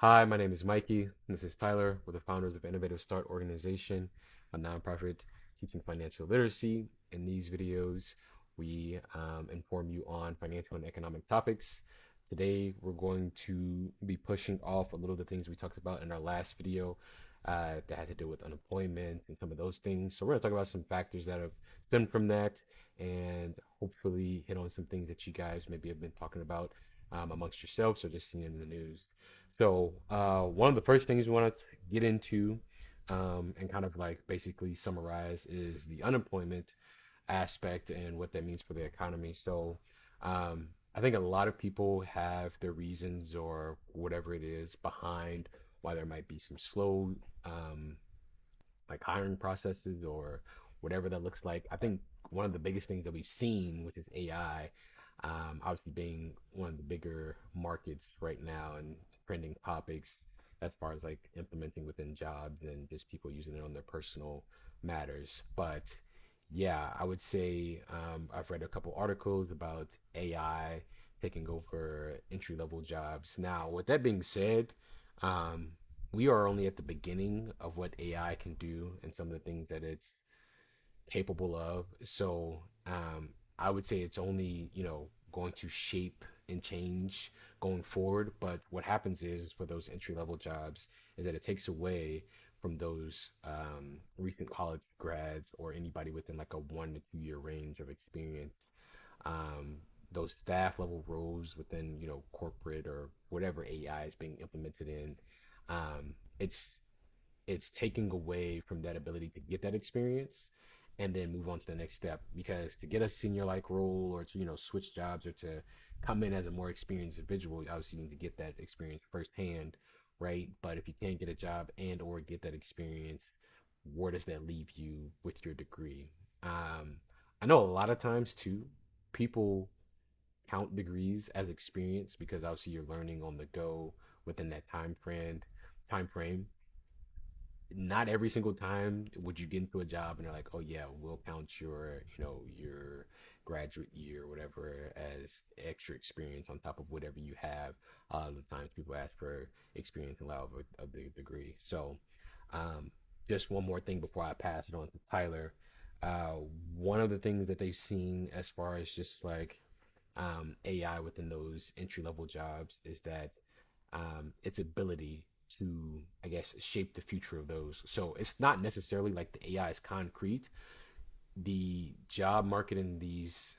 Hi, my name is Mikey. This is Tyler. We're the founders of Innovative Start Organization, a nonprofit teaching financial literacy. In these videos, we inform you on financial and economic topics. Today, we're going to be pushing off a little of the things we talked about in our last video that had to do with unemployment and some of those things. So, we're going to talk about some factors that have stemmed from that and hopefully hit on some things that you guys maybe have been talking about amongst yourselves or just seeing in the news. So, one of the first things we want to get into and kind of like basically summarize is the unemployment aspect and what that means for the economy. So, I think a lot of people have their reasons or whatever it is behind why there might be some slow like hiring processes or whatever that looks like. I think one of the biggest things that we've seen, which is AI, obviously being one of the bigger markets right now and trending topics as far as like implementing within jobs and just people using it on their personal matters. But yeah, I would say I've read a couple articles about AI taking over entry level jobs. Now, with that being said, um, we are only at the beginning of what AI can do and some of the things that it's capable of. So I would say it's only, going to shape and change going forward. But what happens is for those entry level jobs is that it takes away from those recent college grads or anybody within like a 1 to 2 year range of experience. Um, those staff level roles within, corporate or whatever AI is being implemented in, um, it's it's taking away from that ability to get that experience and then move on to the next step. Because to get a senior like role or to, switch jobs or to come in as a more experienced individual, you obviously need to get that experience firsthand, right? But if you can't get a job and or get that experience, where does that leave you with your degree? Um, I know a lot of times too, people count degrees as experience because obviously you're learning on the go within that time frame. Not every single time would you get into a job and they're like, oh yeah, we'll count your, your graduate year or whatever as extra experience on top of whatever you have. The times people ask for experience and level of the degree. So, um, just one more thing before I pass it on to Tyler. Uh, One of the things that they've seen as far as just like AI within those entry level jobs is that its ability to, I guess, shape the future of those. So it's not necessarily like the AI is concrete. The job market in these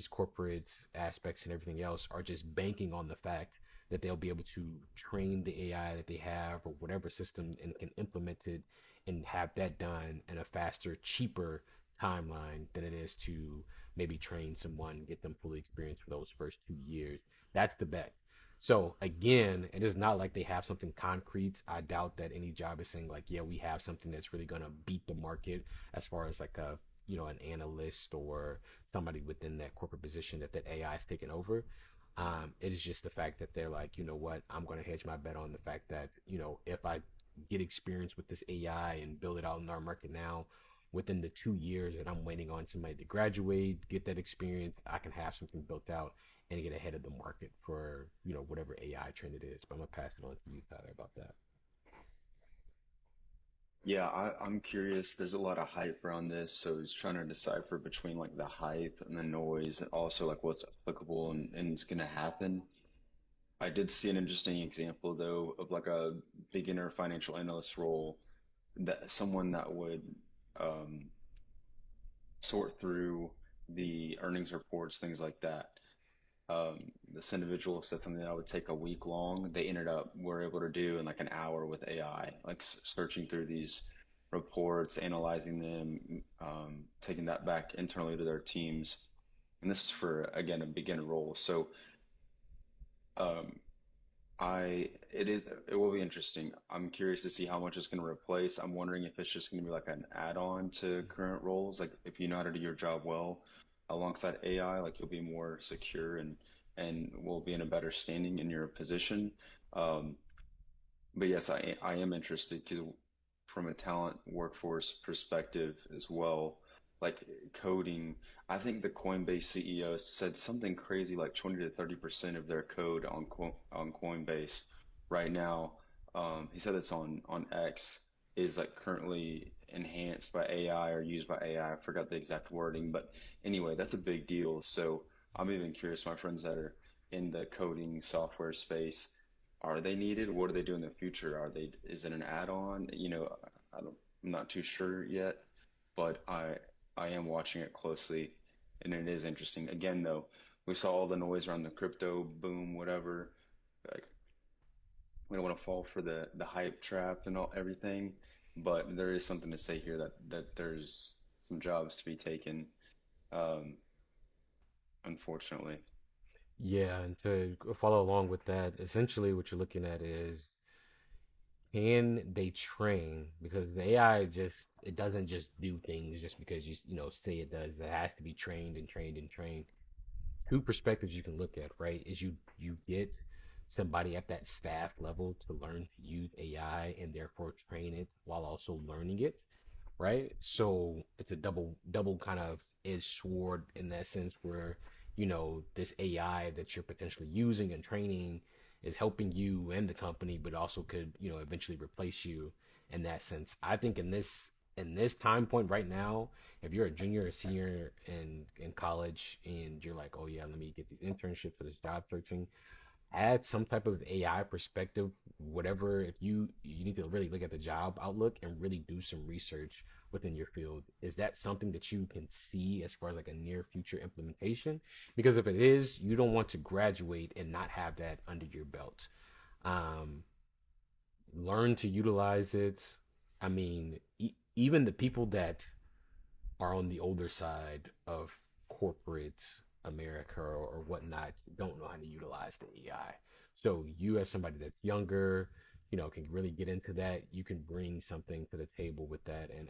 corporate aspects and everything else are just banking on the fact that they'll be able to train the AI that they have or whatever system and can implement it and have that done in a faster, cheaper timeline than it is to maybe train someone, get them fully experienced for those first 2 years. That's the bet. So again, it is not like they have something concrete. I doubt that any job is saying like, yeah, we have something that's really gonna beat the market as far as like a an analyst or somebody within that corporate position that AI is taking over. It is just the fact that they're like, you know what, I'm going to hedge my bet on the fact that, if I get experience with this AI and build it out in our market now, within the 2 years that I'm waiting on somebody to graduate, get that experience, I can have something built out and get ahead of the market for, whatever AI trend it is. But I'm going to pass it on to you, Tyler, about that. Yeah, I'm curious. There's a lot of hype around this, so I was trying to decipher between like the hype and the noise and also like what's applicable and it's gonna happen. I did see an interesting example though of like a beginner financial analyst role that someone that would um, sort through the earnings reports, things like that. This individual said something that would take a week long. They ended up were able to do in like an hour with AI, like searching through these reports, analyzing them, taking that back internally to their teams. And this is for again a beginner role. So um, it will be interesting. I'm curious to see how much it's going to replace. I'm wondering if it's just going to be like an add-on to current roles. Like if you know how to do your job well alongside AI, like you'll be more secure and will be in a better standing in your position. Um, but yes, I am interested because from a talent workforce perspective as well, like coding, I think the Coinbase CEO said something crazy like 20 to 30% of their code on Coinbase right now. he said it's on X, is like currently enhanced by AI or used by AI. I forgot the exact wording, but anyway, that's a big deal. So I'm even curious, my friends that are in the coding software space, are they needed? What do they do in the future? Is it an add-on? I'm not too sure yet, but I am watching it closely, and it is interesting. Again, though, we saw all the noise around the crypto boom, whatever. Like, we don't want to fall for the hype trap and all everything, but there is something to say here that there's some jobs to be taken, um, unfortunately. Yeah, and to follow along with that, essentially what you're looking at is, can they train? Because the AI just, it doesn't just do things just because you say it does. It has to be trained and trained and trained. Two perspectives you can look at, right? Is you get somebody at that staff level to learn to use AI and therefore train it while also learning it, right? So it's a double kind of edged sword in that sense where, this AI that you're potentially using and training is helping you and the company, but also could, eventually replace you in that sense. I think in this time point right now, if you're a junior or senior in college and you're like, oh yeah, let me get these internships for this job searching, add some type of AI perspective, whatever. If you need to really look at the job outlook and really do some research within your field. Is that something that you can see as far as like a near future implementation? Because if it is, you don't want to graduate and not have that under your belt. Um, Learn to utilize it. I mean, even the people that are on the older side of corporate America or whatnot don't know how to utilize the AI. So you as somebody that's younger, can really get into that. You can bring something to the table with that and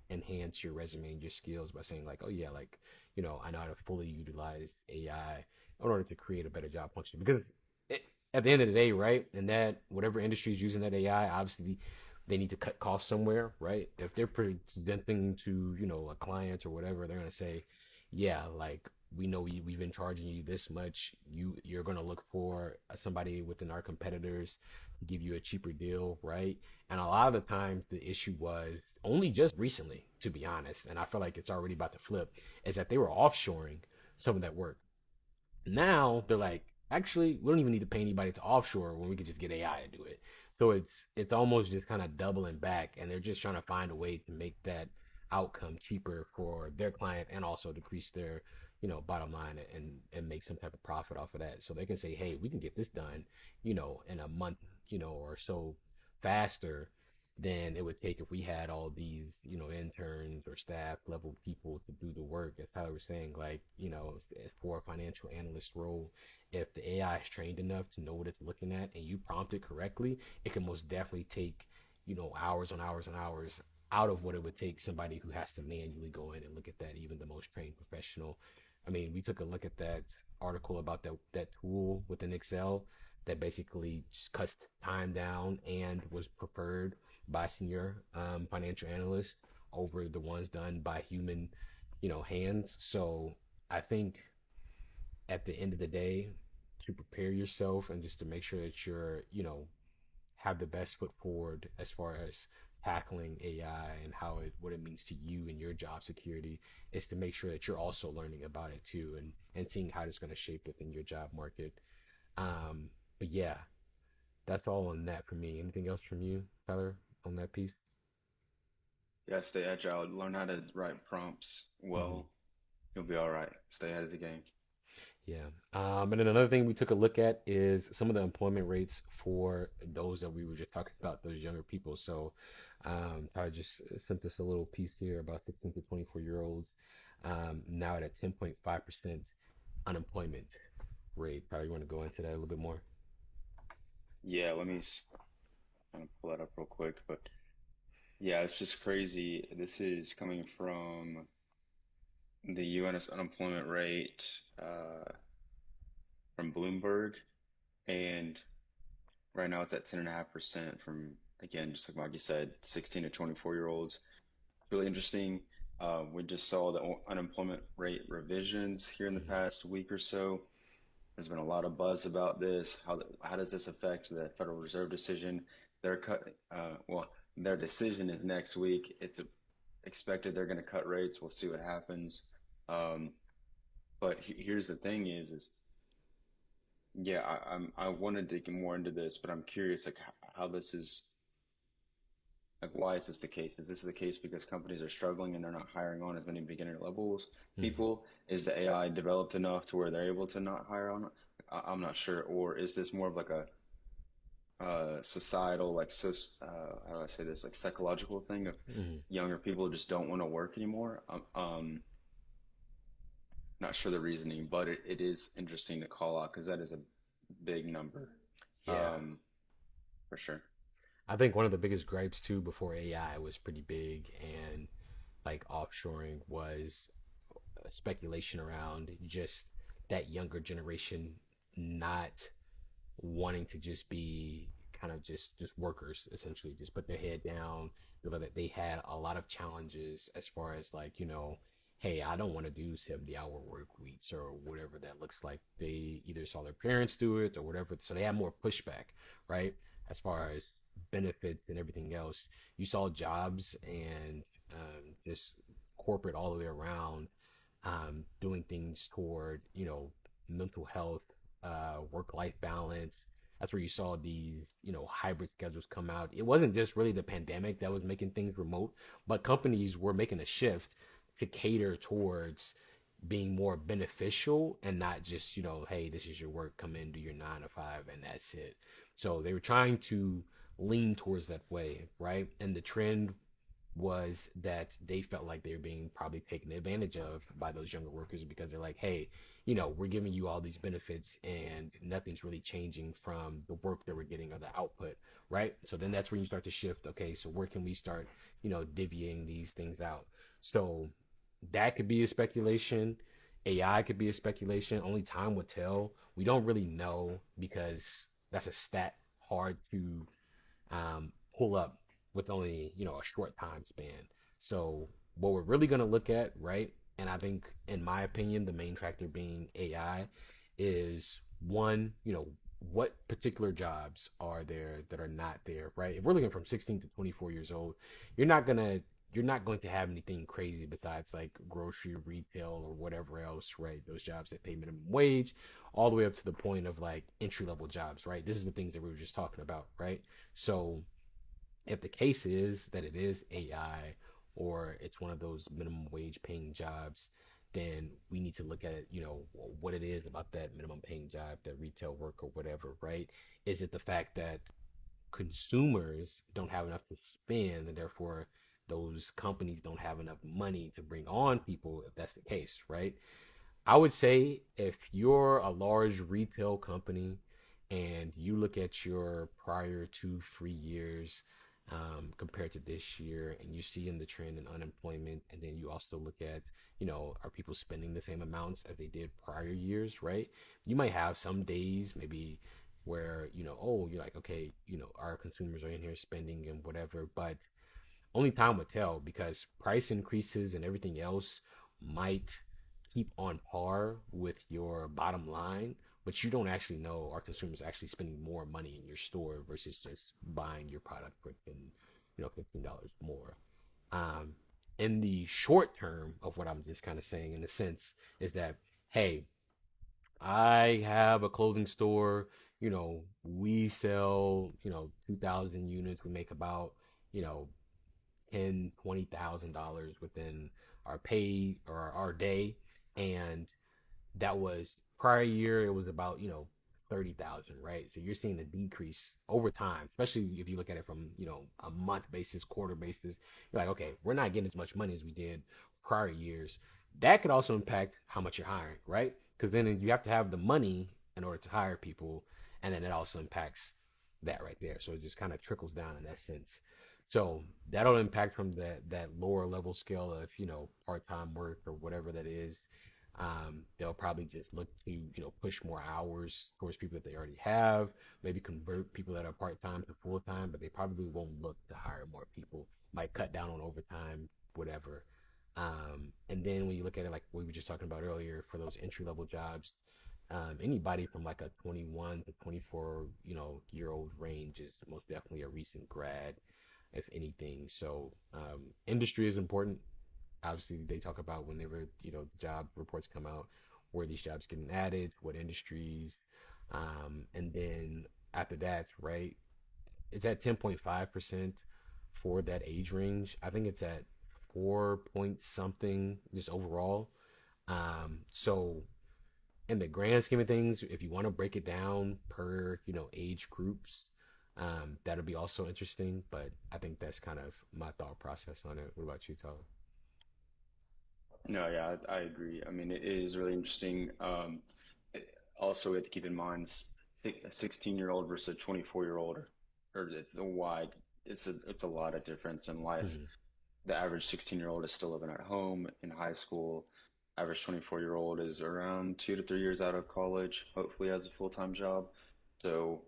enhance your resume and your skills by saying like, oh yeah, like, I know how to fully utilize AI in order to create a better job function. Because it, at the end of the day, right, and that whatever industry is using that AI, obviously they need to cut costs somewhere, right? If they're presenting to, a client or whatever, they're gonna say, yeah, like we know we've been charging you this much. You're gonna look for somebody within our competitors to give you a cheaper deal, right? And a lot of the times the issue was only just recently, to be honest, and I feel like it's already about to flip, is that they were offshoring some of that work. Now they're like, actually, we don't even need to pay anybody to offshore when we could just get AI to do it. So it's almost just kind of doubling back, and they're just trying to find a way to make that outcome cheaper for their client and also decrease their, bottom line and make some type of profit off of that. So they can say, hey, we can get this done, in a month, or so faster than it would take if we had all these, interns or staff level people to do the work. As Tyler was saying, like, for a financial analyst role, if the AI is trained enough to know what it's looking at and you prompt it correctly, it can most definitely take, hours and hours and hours out of what it would take somebody who has to manually go in and look at that, even the most trained professional. I mean, we took a look at that article about that tool within Excel that basically just cuts time down and was preferred by senior financial analysts over the ones done by human, hands. So I think at the end of the day, to prepare yourself and just to make sure that you're, have the best foot forward as far as tackling AI and what it means to you and your job security is to make sure that you're also learning about it too and seeing how it's going to shape within your job market. Um, but yeah, that's all on that for me. Anything else from you, Tyler, on that piece? Yeah, stay agile, learn how to write prompts Hmm. well. You'll be all right. Stay ahead of the game. Yeah. And then another thing we took a look at is some of the employment rates for those that we were just talking about, those younger people. So, I just sent us a little piece here about 16 to 24-year-olds, now at a 10.5% unemployment rate. Probably want to go into that a little bit more. Yeah, kind of pull that up real quick, but yeah, it's just crazy. This is coming from the UNS unemployment rate from Bloomberg, and right now it's at 10.5% from, again, just like Mikey said, 16 to 24-year-olds. Really interesting. We just saw the unemployment rate revisions here in the Hmm. past week or so. There's been a lot of buzz about this. How does this affect the Federal Reserve decision? Their cut, their decision is next week. Expected they're going to cut rates. We'll see what happens. Um, but here's the thing is yeah, I want to dig more into this, but I'm curious like how this is like why is this the case? Is this the case because companies are struggling and they're not hiring on as many beginner levels Mhm. people? Is the AI developed enough to where they're able to not hire on? I'm not sure. Or is this more of like a societal, like so, how do I say this, like psychological thing of Mhm. younger people just don't want to work anymore? Not sure the reasoning, but it is interesting to call out because that is a big number, Yeah. um, for sure. I think one of the biggest gripes too before AI was pretty big and like offshoring was speculation around just that younger generation not wanting to just be kind of just workers essentially, just put their head down. That they had a lot of challenges as far as like, hey, I don't want to do 70-hour work weeks or whatever that looks like. They either saw their parents do it or whatever, so they had more pushback, right? As far as benefits and everything else, you saw jobs and just corporate all the way around doing things toward, mental health, work-life balance. That's where you saw these, hybrid schedules come out. It wasn't just really the pandemic that was making things remote, but companies were making a shift to cater towards being more beneficial and not just, hey, this is your work, come in, do your 9 to 5, and that's it. So they were trying to lean towards that way, right? And the trend was that they felt like they were being probably taken advantage of by those younger workers because they're like, hey, we're giving you all these benefits and nothing's really changing from the work that we're getting or the output, right? So then that's when you start to shift. Okay, so where can we start, divvying these things out? So that could be a speculation. AI could be a speculation. Only time will tell. We don't really know because that's a stat hard to pull up with only, a short time span. So what we're really going to look at, right? And I think, in my opinion, the main factor being AI is one, what particular jobs are there that are not there, right? If we're looking from 16 to 24 years old, you're not gonna you're not going to have anything crazy besides like grocery, retail, or whatever else, right? Those jobs that pay minimum wage, all the way up to the point of like entry level jobs, right? This is the things that we were just talking about, right? So if the case is that it is AI or it's one of those minimum wage paying jobs, then we need to look at it, what it is about that minimum paying job, that retail work or whatever, right? Is it the fact that consumers don't have enough to spend and therefore those companies don't have enough money to bring on people if that's the case, right? I would say if you're a large retail company and you look at your prior 2, 3 years compared to this year, and you see in the trend in unemployment, and then you also look at, are people spending the same amounts as they did prior years, right? You might have some days maybe where, oh, you're like, okay, our consumers are in here spending and whatever, but only time will tell because price increases and everything else might keep on par with your bottom line, but you don't actually know are consumers actually spending more money in your store versus just buying your product for $15 more. Um, in the short term of what I'm just kind of saying in a sense is that, hey, I have a clothing store, we sell, 2,000 units, we make about, you know, ten, $20,000 within our pay or our day, and that was prior year. It was about 30,000, right? So you're seeing a decrease over time, especially if you look at it from a month basis, quarter basis. You're like, okay, we're not getting as much money as we did prior years. That could also impact how much you're hiring, right? Because then you have to have the money in order to hire people, and then it also impacts that right there. So it just kind of trickles down in that sense. So that'll impact from that lower level scale of part-time work or whatever that is. They'll probably just look to push more hours towards people that they already have, maybe convert people that are part-time to full-time, but they probably won't look to hire more people. Might cut down on overtime, whatever. And then when you look at it like we were just talking about earlier, for those entry level jobs, Anybody from like a 21 to 24, year old range is most definitely a recent grad, if anything. So, industry is important. Obviously, they talk about whenever, the job reports come out, where these jobs getting added, what industries, and then after that, right, it's at 10.5% for that age range. I think it's at 4 point something just overall. So in the grand scheme of things, if you want to break it down per, age groups, that'll be also interesting. But I think that's kind of my thought process on it. What about you, Tyler? No, yeah, I agree. I mean, it is really interesting. Also, we have to keep in mind a 16-year-old versus a 24-year-old, or it's a lot of difference in life. Hmm. The average 16-year-old is still living at home in high school. Average 24-year-old is around 2 to 3 years out of college, hopefully has a full-time job. So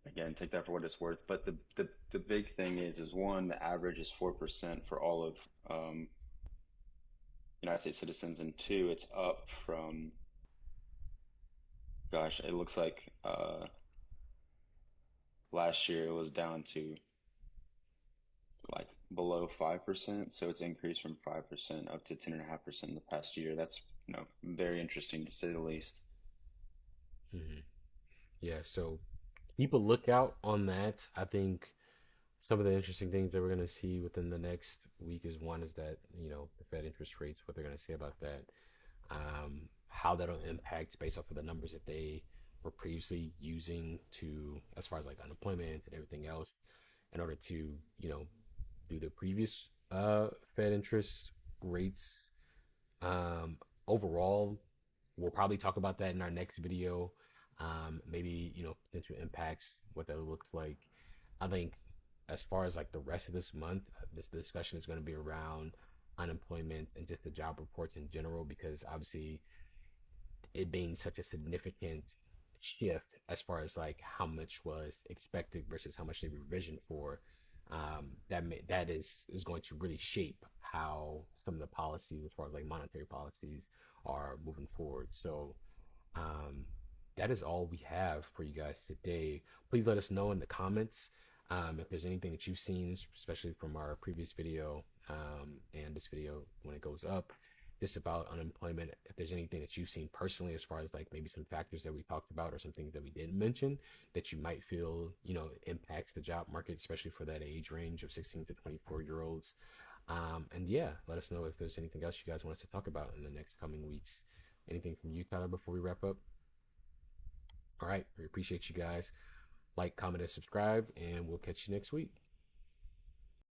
again, take that for what it's worth. But the big thing is one, the average is 4% for all of United States citizens, and two, it's up from, gosh, it looks like last year it was down to like below 5%, so it's increased from 5% up to 10.5% in the past year. That's, very interesting to say the least. Hmm. Yeah, so keep a lookout on that. I think some of the interesting things that we're going to see within the next week is one is that, the Fed interest rates, what they're going to say about that, how that'll impact based off of the numbers that they were previously using to, as far as like unemployment and everything else, in order to, do the previous Fed interest rates. Um, Overall, we'll probably talk about that in our next video. Maybe, potential impacts, what that looks like. I think as far as like the rest of this month, this discussion is going to be around unemployment and just the job reports in general, because obviously it being such a significant shift as far as like how much was expected versus how much they revisioned for, that is going to really shape how some of the policies as far as like monetary policies are moving forward. So um, that is all we have for you guys today. Please let us know in the comments, if there's anything that you've seen, especially from our previous video, and this video when it goes up, just about unemployment. If there's anything that you've seen personally, as far as like maybe some factors that we talked about or some things that we didn't mention that you might feel, impacts the job market, especially for that age range of 16 to 24-year-olds. And yeah, let us know if there's anything else you guys want us to talk about in the next coming weeks. Anything from you, Tyler, before we wrap up? All right. We appreciate you guys. Like, comment, and subscribe, and we'll catch you next week.